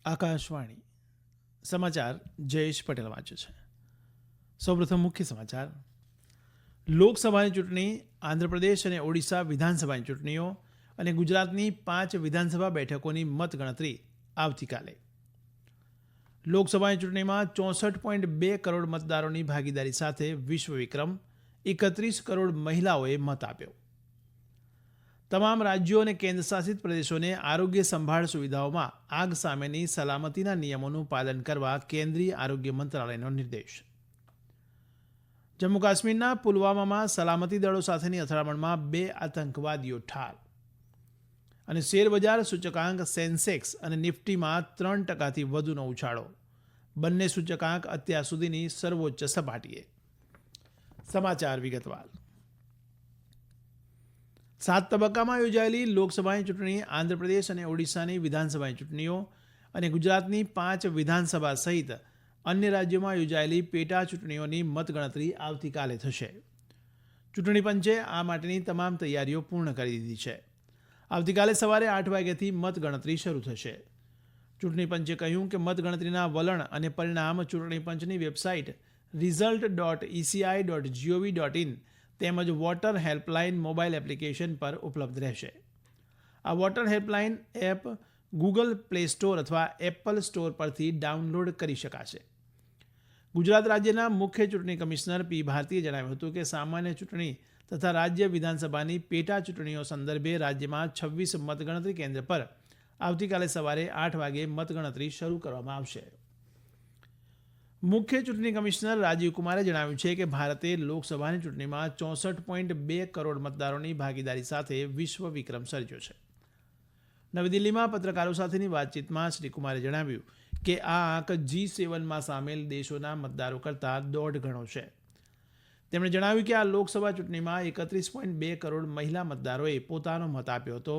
આકાશવાણી સમાચાર જયેશ પટેલ વાંચે છે. સૌપ્રથમ મુખ્ય સમાચાર. લોકસભાની ચૂંટણી, આંધ્રપ્રદેશ અને ઓડિશા વિધાનસભાની ચૂંટણીઓ અને ગુજરાતની 5 વિધાનસભા બેઠકોની મતગણતરી આવતીકાલે. લોકસભાની ચૂંટણીમાં 64.2 કરોડ મતદારોની ભાગીદારી સાથે વિશ્વ વિક્રમ 31 કરોડ મહિલાઓએ મત આપ્યો. તમામ રાજ્યો અને કેન્દ્રશાસિત પ્રદેશોને આરોગ્ય સંભાળ સુવિધાઓમાં આગ સામેની સલામતીના નિયમોનું પાલન કરવા કેન્દ્રીય આરોગ્ય મંત્રાલયનો નિર્દેશ. જમ્મુ કાશ્મીરના પુલવામામાં સલામતી દળો સાથેની અથડામણમાં 2 આતંકવાદીઓ ઠાર. અને શેરબજાર સૂચકાંક સેન્સેક્સ અને નિફ્ટીમાં 3%થી વધુનો ઉછાળો. બંને સૂચકાંક અત્યાર સુધીની સર્વોચ્ચ સપાટીએ. સમાચાર વિગતવાર. 7 તબક્કામાં યોજાયેલી લોકસભાની ચૂંટણી, આંધ્રપ્રદેશ અને ઓડિશાની વિધાનસભાની ચૂંટણીઓ અને ગુજરાતની 5 વિધાનસભા સહિત અન્ય રાજ્યોમાં યોજાયેલી પેટા ચૂંટણીઓની મતગણતરી આવતીકાલે થશે. ચૂંટણી પંચે આ માટેની તમામ તૈયારીઓ પૂર્ણ કરી દીધી છે. આવતીકાલે સવારે 8 વાગ્યાથી મતગણતરી શરૂ થશે. ચૂંટણી પંચે કહ્યું કે મતગણતરીના વલણ અને પરિણામ ચૂંટણી પંચની વેબસાઇટ result.eci.gov.in તેમજ વોટર હેલ્પલાઇન મોબાઈલ એપ્લિકેશન પર ઉપલબ્ધ રહેશે. આ water helpline app Google play store અથવા એપલ સ્ટોર પરથી ડાઉનલોડ કરી શકાશે. ગુજરાત રાજ્યના મુખ્ય ચૂંટણી કમિશનર પી ભારતીએ જણાવ્યું હતું કે સામાન્ય ચૂંટણી તથા રાજ્ય વિધાનસભાની પેટા ચૂંટણીઓ સંદર્ભે રાજ્યમાં 26 મતગણતરી કેન્દ્ર પર આવતીકાલે સવારે 8 વાગે મતગણતરી શરૂ કરવામાં આવશે. મુખ્ય ચૂંટણી કમિશનર રાજીવ કુમારે જણાવ્યું છે કે ભારતે લોકસભાની ચૂંટણીમાં 64.2 કરોડ મતદારોની ભાગીદારી સાથે વિશ્વ વિક્રમ સર્જ્યો છે. નવી દિલ્હીમાં પત્રકારો સાથેની વાતચીતમાં શ્રી કુમારે જણાવ્યું કે આ આંક G7માં સામેલ દેશોના મતદારો કરતાં 1.5 ગણો છે. તેમણે જણાવ્યું કે આ લોકસભા ચૂંટણીમાં 31.2 કરોડ મહિલા મતદારોએ પોતાનો મત આપ્યો હતો,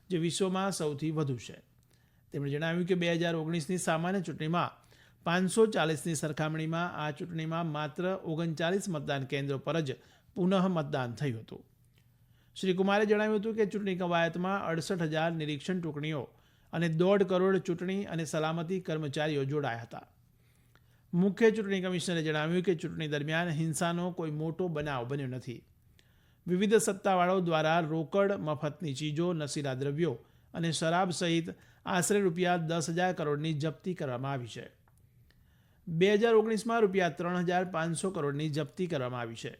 જે વિશ્વમાં સૌથી વધુ છે. તેમણે જણાવ્યું કે 2019ની સામાન્ય ચૂંટણીમાં 540ની સરખામણીમાં આ ચૂંટણીમાં માત્ર 39 મતદાન કેન્દ્રો પર જ પુનઃ મતદાન થયું હતું. શ્રી કુમારે જણાવ્યું હતું કે ચૂંટણી કવાયતમાં 68,000 નિરીક્ષણ ટુકડીઓ અને 1.5 કરોડ ચૂંટણી અને સલામતી કર્મચારીઓ જોડાયા હતા. મુખ્ય ચૂંટણી કમિશનરે જણાવ્યું કે ચૂંટણી દરમિયાન હિંસાનો કોઈ મોટો બનાવ બન્યો નથી. વિવિધ સત્તાવાળાઓ દ્વારા રોકડ, મફતની ચીજો, નશીલા દ્રવ્યો અને શરાબ સહિત આશરે રૂપિયા 10,000 કરોડની જપ્તી કરવામાં આવી છે. 2019માં રૂપિયા 3,500 કરોડની જપ્તી કરવામાં આવી છે.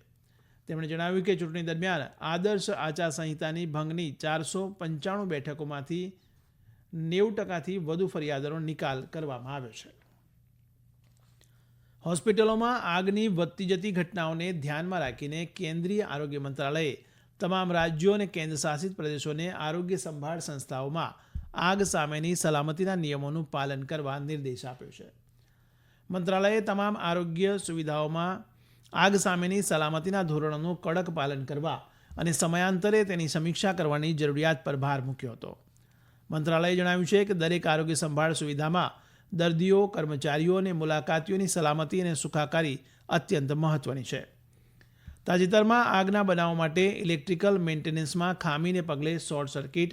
તેમણે જણાવ્યું કે ચૂંટણી દરમિયાન આદર્શ આચારસંહિતાની ભંગની 495 બેઠકોમાંથી 90%થી વધુ ફરિયાદોનો નિકાલ કરવામાં આવ્યો છે. હોસ્પિટલોમાં આગની વધતી જતી ઘટનાઓને ધ્યાનમાં રાખીને કેન્દ્રીય આરોગ્ય મંત્રાલયે તમામ રાજ્યો અને કેન્દ્રશાસિત પ્રદેશોને આરોગ્ય સંભાળ સંસ્થાઓમાં આગ સામેની સલામતીના નિયમોનું પાલન કરવા નિર્દેશ આપ્યો છે. મંત્રાલયે તમામ આરોગ્ય સુવિધાઓમાં આગ સામેની સલામતીના ધોરણોનું કડક પાલન કરવા અને સમયાંતરે તેની સમીક્ષા કરવાની જરૂરિયાત પર ભાર મૂક્યો હતો. મંત્રાલયે જણાવ્યું છે કે દરેક આરોગ્ય સંભાળ સુવિધામાં દર્દીઓ, કર્મચારીઓ અને મુલાકાતીઓની સલામતી અને સુખાકારી અત્યંત મહત્વની છે. તાજેતરમાં આગના બનાવો માટે ઇલેક્ટ્રિકલ મેન્ટેનન્સમાં ખામીને પગલે શોર્ટ સર્કિટ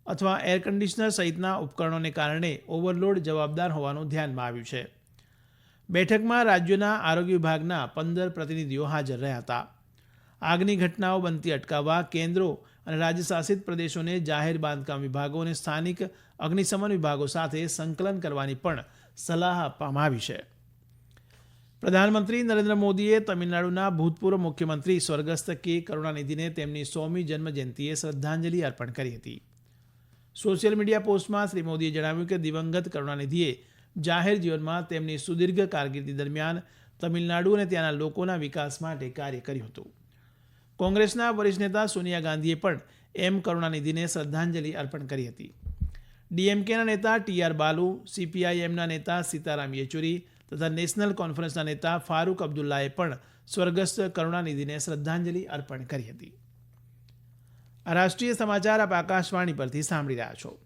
અથવા એર કન્ડિશનર સહિતના ઉપકરણોને કારણે ઓવરલોડ જવાબદાર હોવાનું ધ્યાનમાં આવ્યું છે. બેઠકમાં રાજ્યોના આરોગ્ય વિભાગના 15 પ્રતિનિધિઓ હાજર રહ્યા હતા. આગની ઘટનાઓ બનતી અટકાવવા કેન્દ્રો અને રાજ્યશાસિત પ્રદેશોને જાહેર બાંધકામ વિભાગો અને સ્થાનિક અગ્નિશમન વિભાગો સાથે સંકલન કરવાની પણ સલાહ આપવામાં આવી છે. પ્રધાનમંત્રી નરેન્દ્ર મોદીએ તમિલનાડુના ભૂતપૂર્વ મુખ્યમંત્રી સ્વર્ગસ્થ કે કરુણાનિધિને તેમની 100મી જન્મજયંતિએ શ્રદ્ધાંજલિ અર્પણ કરી હતી. સોશિયલ મીડિયા પોસ્ટમાં શ્રી મોદીએ જણાવ્યું કે દિવંગત કરુણાનિધિએ જાહેર જીવનમાં તેમની સુદીર્ઘ કારકિર્દી દરમિયાન તમિલનાડુ અને ત્યાંના લોકોના વિકાસ માટે કાર્ય કર્યું હતું. કોંગ્રેસના વરિષ્ઠ નેતા સોનિયા ગાંધીએ પણ એમ કરુણાનિધિને શ્રદ્ધાંજલિ અર્પણ કરી હતી. ડીએમકેના નેતા ટી.આર. બાલુ, સીપીઆઈએમના નેતા સીતારામ યેચુરી તથા નેશનલ કોન્ફરન્સના નેતા ફારૂક અબ્દુલ્લાએ પણ સ્વર્ગસ્થ કરુણાનિધિને શ્રદ્ધાંજલિ અર્પણ કરી હતી. આ રાષ્ટ્રીય સમાચાર આપ આકાશવાણી પરથી સાંભળી રહ્યા છો.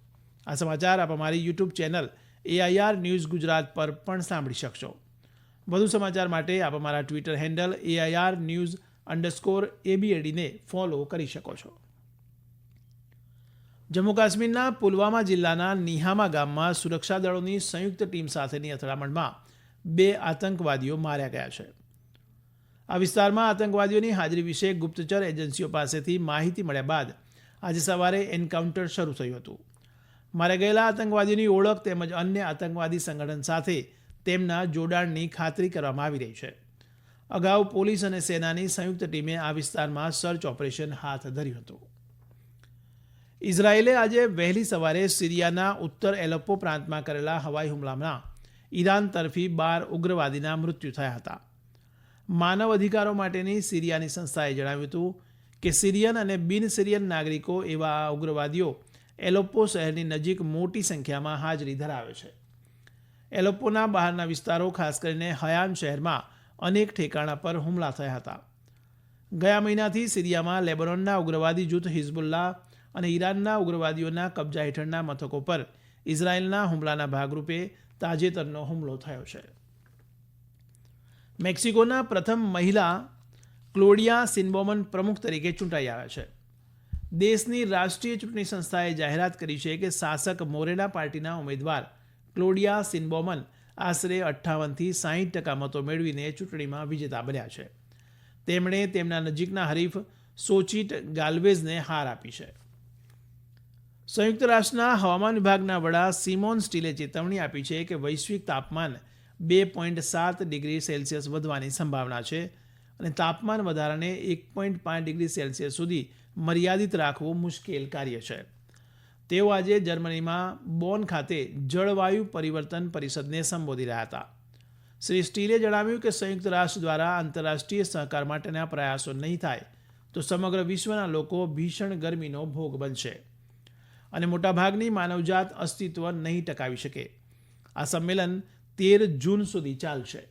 આ સમાચાર આપ અમારી YouTube channel AIR news Gujarat પર પણ સાંભળી શકશો. વધુ સમાચાર માટે આપ અમારા ટ્વિટર હેન્ડલ AIR_news_ABAD ને ફોલો કરી શકો છો. જમ્મુ કાશ્મીરના પુલવામા જિલ્લાના નિહામા ગામમાં સુરક્ષા દળોની સંયુક્ત ટીમ સાથેની અથડામણમાં 2 આતંકવાદીઓ માર્યા ગયા છે. આ વિસ્તારમાં આતંકવાદીઓની હાજરી વિશે ગુપ્તચર એજન્સીઓ પાસેથી માહિતી મળ્યા બાદ આજે સવારે એન્કાઉન્ટર શરૂ થયું હતું. માર્યા ગયેલા આતંકવાદીઓની ઓળખ તેમજ અન્ય આતંકવાદી સંગઠન સાથે તેમના જોડાણની ખાતરી કરવામાં આવી રહી છે. અગાઉ પોલીસ અને સેનાની સંયુક્ત ટીમે આ વિસ્તારમાં સર્ચ ઓપરેશન હાથ ધર્યું હતું. ઇઝરાયેલે આજે વહેલી સવારે સિરિયાના ઉત્તર એલેપ્પો પ્રાંતમાં કરેલા હવાઈ હુમલામાં ઈરાન તરફી 12 ઉગ્રવાદીના મૃત્યુ થયા હતા. માનવ અધિકારો માટેની સિરિયાની સંસ્થાએ જણાવ્યું હતું કે સિરિયન અને બિન સિરિયન નાગરિકો એવા આ ઉગ્રવાદીઓ એલેપ્પો શહેરની નજીક મોટી સંખ્યામાં હાજરી ધરાવે છે. એલેપ્પોના બહારના વિસ્તારો ખાસ કરીને હયામ શહેરમાં અનેક ઠેકાણા પર હુમલા થયા હતા. ગયા મહિનાથી સિરિયામાં લેબનોનના ઉગ્રવાદી જૂથ હિઝબુલ્લાહ અને ઈરાનના ઉગ્રવાદીઓના કબજા હેઠળના મથકો પર ઇઝરાયેલના હુમલાના ભાગરૂપે તાજેતરનો હુમલો થયો છે. મેક્સિકોના પ્રથમ મહિલા ક્લોડિયા શિનબોમન પ્રમુખ તરીકે ચૂંટાઈ આવ્યા છે. દેશની રાષ્ટ્રીય ચૂંટણી સંસ્થાએ જાહેરાત કરી છે કે શાસક મોરેના પાર્ટીના ઉમેદવાર ક્લોડિયા શિનબોમન આશરે 58% મતો મેળવીને ચૂંટણીમાં વિજેતા બન્યા છે. તેમણે તેમના નજીકના હરીફ સોચિટ ગાલ્વેઝને હાર આપી છે. સંયુક્ત રાષ્ટ્રના હવામાન વિભાગના વડા સિમોન સ્ટીલે ચેતવણી આપી છે કે વૈશ્વિક તાપમાન 2.7 ડિગ્રી સેલ્સિયસ વધવાની સંભાવના છે અને તાપમાન વધારાને 1.5 ડિગ્રી સેલ્સિયસ સુધી મર્યાદિત રાખવું મુશ્કેલ કાર્ય છે. તેઓ આજે જર્મનીમાં બોન ખાતે જળવાયુ પરિવર્તન પરિષદને સંબોધી રહ્યા હતા. શ્રી સ્ટીલે જણાવ્યું કે સંયુક્ત રાષ્ટ્ર દ્વારા આંતરરાષ્ટ્રીય સહકાર માટેના પ્રયાસો નહીં થાય તો સમગ્ર વિશ્વના લોકો ભીષણ ગરમીનો ભોગ બનશે અને મોટાભાગની માનવજાત અસ્તિત્વ નહીં ટકાવી શકે. આ સંમેલન 13 જૂન સુધી ચાલશે.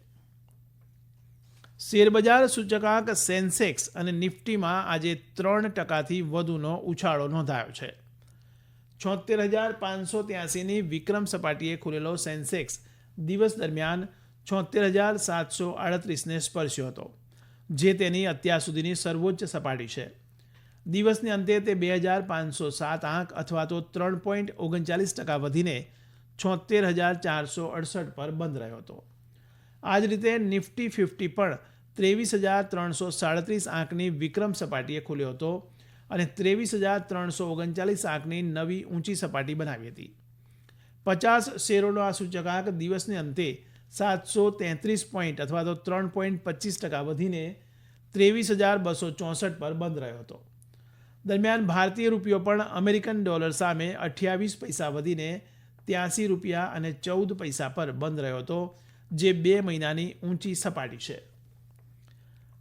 શેરબજાર સૂચકાંક સેન્સેક્સ અને નિફ્ટીમાં આજે 3%થી વધુનો ઉછાળો નોંધાયો છે. 76,583ની વિક્રમ સપાટીએ ખુલેલો સેન્સેક્સ દિવસ દરમિયાન 76,738ને સ્પર્શ્યો હતો, જે તેની અત્યાર સુધીની સર્વોચ્ચ સપાટી છે. દિવસને અંતે તે 2,507 આંક અથવા તો 3.39% વધીને 76,468 પર બંધ રહ્યો હતો. આ જ રીતે નિફ્ટી 50 પણ 23,337 આંકની વિક્રમ સપાટીએ ખુલ્યો હતો અને 23,339 આંકની નવી ઊંચી સપાટી બનાવી હતી. 50 શેરોનો આ સૂચકાંક દિવસને અંતે 733 પોઈન્ટ અથવા તો 3.25% વધીને 23,264 પર બંધ રહ્યો હતો. દરમિયાન ભારતીય રૂપિયો પણ અમેરિકન ડોલર સામે 28 પૈસા વધીને 83 રૂપિયા અને 14 પૈસા પર બંધ રહ્યો હતો, જે 2 મહિનાની ઊંચી સપાટી છે.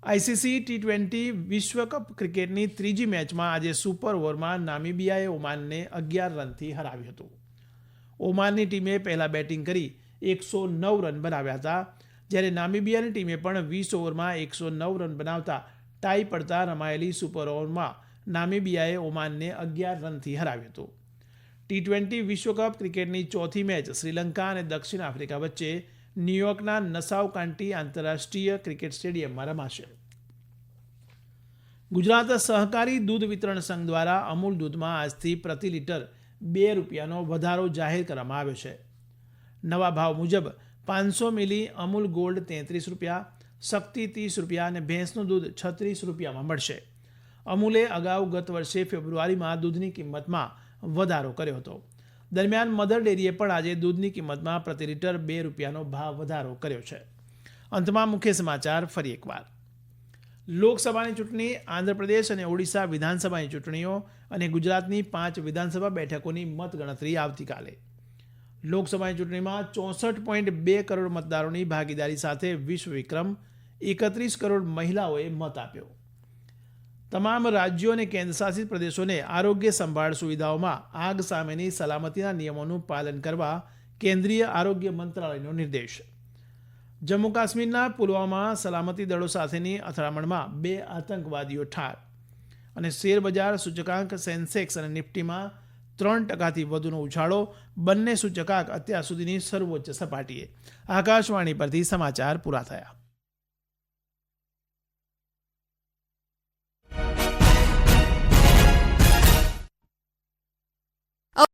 આઈસીસી T20 વિશ્વકપ ક્રિકેટની ત્રીજી મેચમાં આજે સુપર ઓવરમાં નામીબિયાએ ઓમાનને 11 રનથી હરાવ્યું હતું. ઓમાનની ટીમે પહેલા બેટિંગ કરી 109 રન બનાવ્યા હતા, જ્યારે નામીબિયાની ટીમે પણ 20 ઓવરમાં 109 રન બનાવતા ટાઈ પડતા રમાયેલી સુપર ઓવરમાં નામીબિયાએ ઓમાનને 11 રનથી હરાવ્યું હતું. T20 વિશ્વકપ ક્રિકેટની ચોથી મેચ શ્રીલંકા અને દક્ષિણ આફ્રિકા વચ્ચે ન્યૂયોર્કના નસાઉ કાન્ટી આંતરરાષ્ટ્રીય ક્રિકેટ સ્ટેડિયમમાં રમાશે. ગુજરાત સહકારી દૂધ વિતરણ સંઘ દ્વારા અમૂલ દૂધમાં આજથી પ્રતિ લીટર 2 રૂપિયાનો વધારો જાહેર કરવામાં આવ્યો છે. નવા ભાવ મુજબ 500 મિલી અમૂલ ગોલ્ડ 33 રૂપિયા, શક્તિ 30 રૂપિયા અને ભેંસનું દૂધ 36 રૂપિયામાં મળશે. અમૂલે અગાઉ ગત વર્ષે ફેબ્રુઆરીમાં દૂધની કિંમતમાં વધારો કર્યો હતો. દરમિયાન મધર ડેરીએ પણ આજે દૂધની કિંમતમાં પ્રતિ લીટર 2 રૂપિયાનો ભાવ વધારો કર્યો છે. અંતમાં મુખ્ય સમાચાર ફરી એકવાર. લોકસભાની ચૂંટણી, આંધ્રપ્રદેશ અને ઓડિશા વિધાનસભાની ચૂંટણીઓ અને ગુજરાતની 5 વિધાનસભા બેઠકોની મતગણતરી આવતીકાલે. લોકસભાની ચૂંટણીમાં 64.2 કરોડ મતદારોની ભાગીદારી સાથે વિશ્વ વિક્રમ, 31 કરોડ મહિલાઓએ મત આપ્યો. તમામ રાજ્યો અને કેન્દ્રશાસિત પ્રદેશોને આરોગ્ય સંભાળ સુવિધાઓમાં આગ સામેની સલામતીના નિયમોનું પાલન કરવા કેન્દ્રીય આરોગ્ય મંત્રાલયનો નિર્દેશ. જમ્મુ કાશ્મીરના પુલવામા સલામતી દળો સાથેની અથડામણમાં 2 આતંકવાદીઓ ઠાર અને શેરબજાર સૂચકાંક સેન્સેક્સ અને નિફ્ટીમાં 3%થી વધુનો ઉછાળો, બંને સૂચકાંક અત્યાર સુધીની સર્વોચ્ચ સપાટીએ. આકાશવાણી પરથી સમાચાર પૂરા થયા.